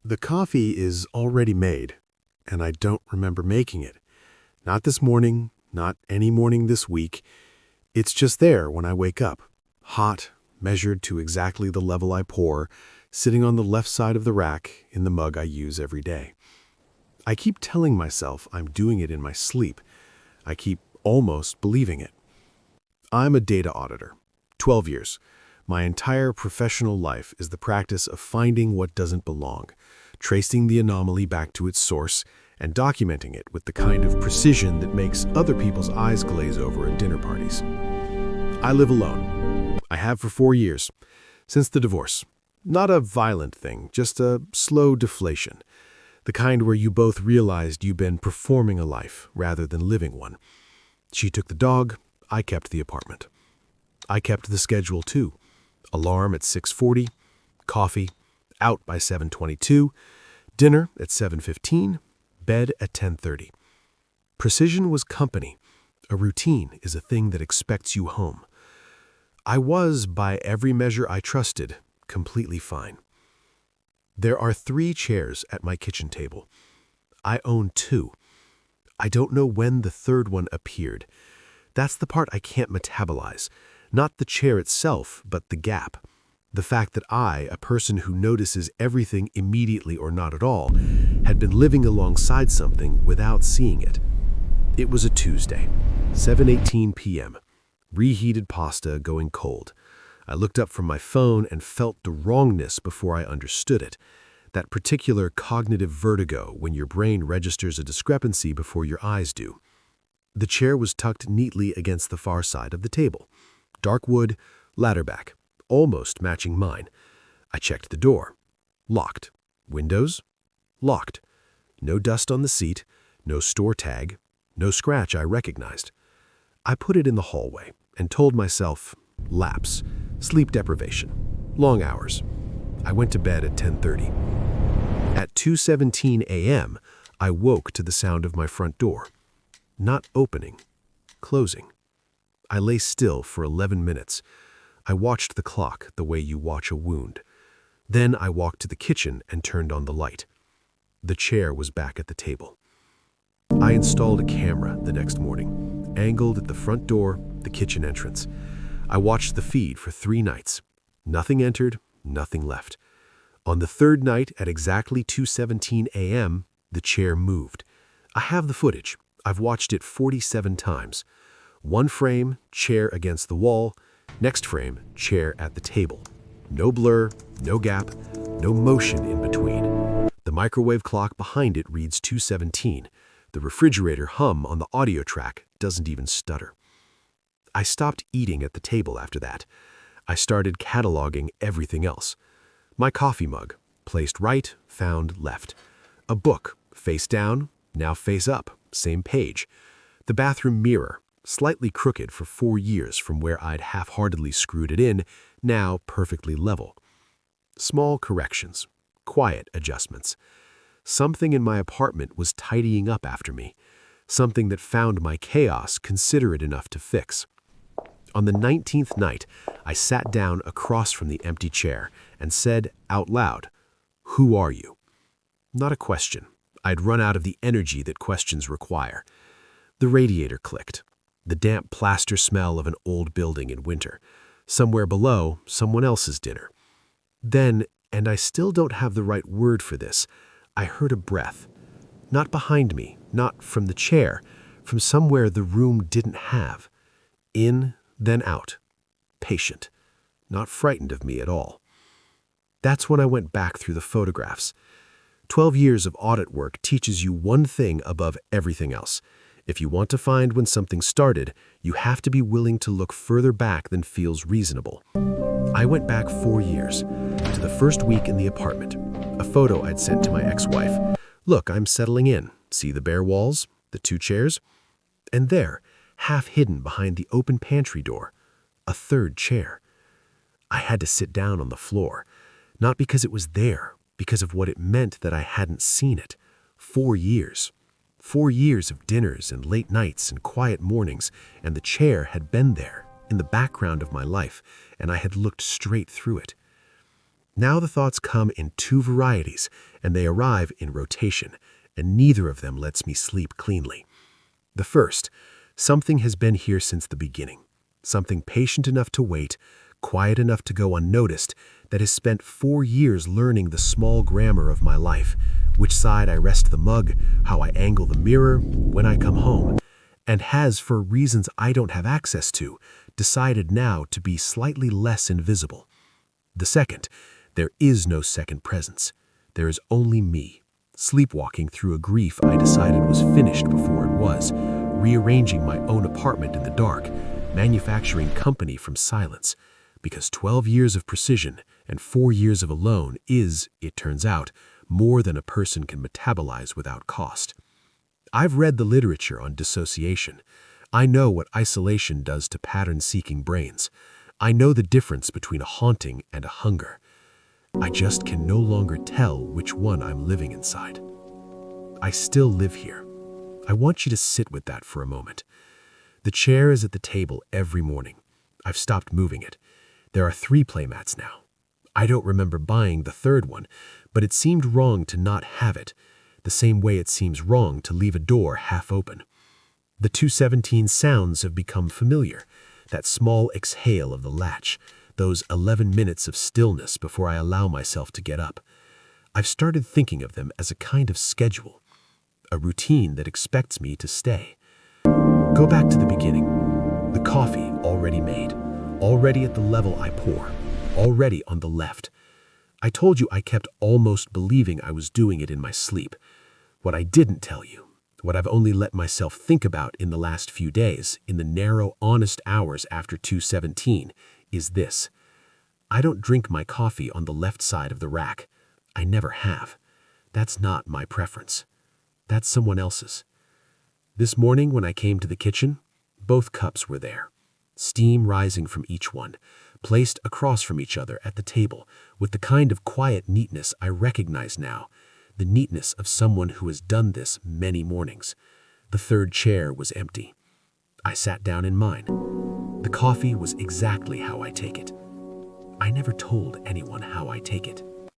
The coffee is already made, and I don't remember making it. Not this morning, not any morning this week. It's just there when I wake up, hot, measured to exactly the level I pour, sitting on the left side of the rack in the mug I use every day. I keep telling myself I'm doing it in my sleep. I keep almost believing it. I'm a data auditor. 12 years. My entire professional life is the practice of finding what doesn't belong, tracing the anomaly back to its source, and documenting it with the kind of precision that makes other people's eyes glaze over at dinner parties. I live alone. I have for 4 years, since the divorce. Not a violent thing, just a slow deflation. The kind where you both realized you've been performing a life rather than living one. She took the dog, I kept the apartment. I kept the schedule too. Alarm at 6:40, coffee, out by 7:22, dinner at 7:15, bed at 10:30. Precision was company. A routine is a thing that expects you home. I was, by every measure I trusted, completely fine. There are 3 chairs at my kitchen table. I own 2. I don't know when the third one appeared. That's the part I can't metabolize. Not the chair itself, but the gap. The fact that I, a person who notices everything immediately or not at all, had been living alongside something without seeing it. It was a Tuesday, 7:18 p.m. Reheated pasta going cold. I looked up from my phone and felt the wrongness before I understood it. That particular cognitive vertigo when your brain registers a discrepancy before your eyes do. The chair was tucked neatly against the far side of the table. Dark wood, ladderback, almost matching mine. I checked the door. Locked. Windows? Locked. No dust on the seat, no store tag, no scratch I recognized. I put it in the hallway and told myself, lapse, sleep deprivation, long hours. I went to bed at 10:30. At 2:17 a.m., I woke to the sound of my front door. Not opening, closing. I lay still for 11 minutes. I watched the clock the way you watch a wound. Then I walked to the kitchen and turned on the light. The chair was back at the table. I installed a camera the next morning, angled at the front door, the kitchen entrance. I watched the feed for 3 nights. Nothing entered, nothing left. On the 3rd night at exactly 2:17 a.m., the chair moved. I have the footage. I've watched it 47 times. One frame, chair against the wall. Next frame, chair at the table. No blur, no gap, no motion in between. The microwave clock behind it reads 2:17. The refrigerator hum on the audio track doesn't even stutter. I stopped eating at the table after that. I started cataloging everything else. My coffee mug, placed right, found left. A book, face down, now face up, same page. The bathroom mirror, slightly crooked for 4 years from where I'd half-heartedly screwed it in, now perfectly level. Small corrections, quiet adjustments. Something in my apartment was tidying up after me, something that found my chaos considerate enough to fix. On the 19th night, I sat down across from the empty chair and said out loud, "Who are you?" Not a question. I'd run out of the energy that questions require. The radiator clicked. The damp plaster smell of an old building in winter. Somewhere below, someone else's dinner. Then, and I still don't have the right word for this, I heard a breath. Not behind me, not from the chair, from somewhere the room didn't have. In, then out. Patient. Not frightened of me at all. That's when I went back through the photographs. 12 years of audit work teaches you one thing above everything else. If you want to find when something started, you have to be willing to look further back than feels reasonable. I went back 4 years, to the first week in the apartment. A photo I'd sent to my ex-wife. Look, I'm settling in. See the bare walls, the 2 chairs? And there, half hidden behind the open pantry door, a 3rd chair. I had to sit down on the floor, not because it was there, because of what it meant that I hadn't seen it. 4 years. 4 years of dinners and late nights and quiet mornings, and the chair had been there, in the background of my life, and I had looked straight through it. Now the thoughts come in two varieties, and they arrive in rotation, and neither of them lets me sleep cleanly. The first, something has been here since the beginning. Something patient enough to wait, quiet enough to go unnoticed, that has spent 4 years learning the small grammar of my life, which side I rest the mug, how I angle the mirror, when I come home, and has, for reasons I don't have access to, decided now to be slightly less invisible. The second, there is no second presence. There is only me, sleepwalking through a grief I decided was finished before it was, rearranging my own apartment in the dark, manufacturing company from silence, because 12 years of precision and 4 years of alone is, it turns out, more than a person can metabolize without cost. I've read the literature on dissociation. I know what isolation does to pattern-seeking brains. I know the difference between a haunting and a hunger. I just can no longer tell which one I'm living inside. I still live here. I want you to sit with that for a moment. The chair is at the table every morning. I've stopped moving it. There are 3 playmats now. I don't remember buying the third one, but it seemed wrong to not have it, the same way it seems wrong to leave a door half open. The 217 sounds have become familiar, that small exhale of the latch, those 11 minutes of stillness before I allow myself to get up. I've started thinking of them as a kind of schedule, a routine that expects me to stay. Go back to the beginning. The coffee already made, already at the level I pour, already on the left. I told you I kept almost believing I was doing it in my sleep. What I didn't tell you, what I've only let myself think about in the last few days, in the narrow, honest hours after 2:17, is this. I don't drink my coffee on the left side of the rack. I never have. That's not my preference. That's someone else's. This morning when I came to the kitchen, both cups were there, steam rising from each one, placed across from each other at the table with the kind of quiet neatness I recognize now, the neatness of someone who has done this many mornings. The third chair was empty. I sat down in mine. The coffee was exactly how I take it. I never told anyone how I take it.